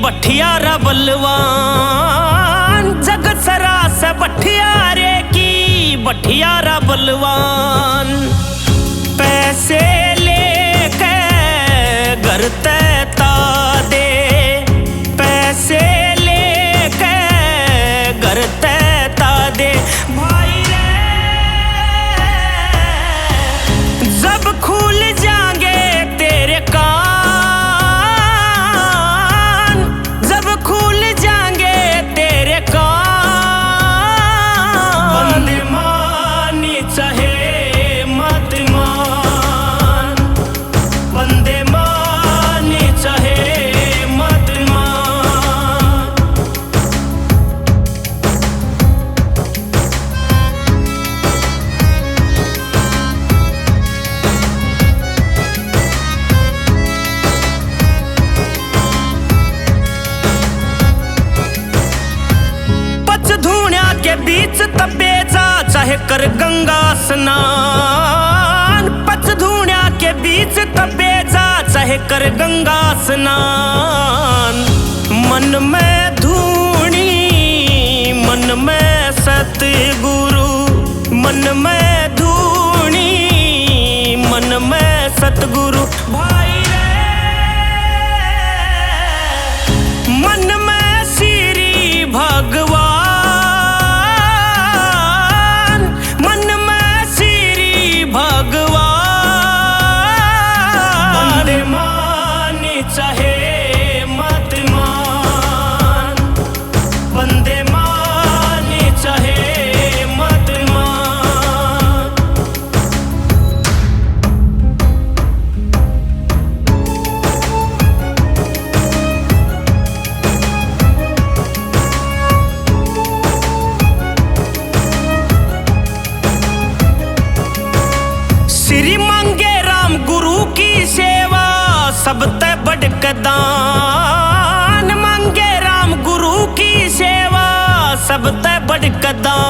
बठियारा बलवान, जगत सरा से बठियारे की बठियारा बलवान। पैसे लेके घर तैता दे, पैसे लेके घर तैता दे भाई रे। जब खुल जाएंगे तेरे कान, जब खुल जाएंगे तेरे कान। बंदे मानी चाहे मत मान, बंदे मानी चाहे मत मान। पचधूणिया के बीच तपे जा चाहे कर गंगा स्नान, पचधूणिया के बीच तपे जा चाहे कर गंगा स्नान। मन में धूणी मन में सतगुरु, मन में धूणी मन में सतगुरु भाई रे। मन में श्री भगवान, मन में श्री भगवान। बंदे मानी चाहे मत मान, बंदे मानी चाहे मत मान। श्री मांगे राम गुरु की सेवा, सब ते बढ़ के दान। मांगे राम गुरु की सेवा, सब ते बढ़ के दान।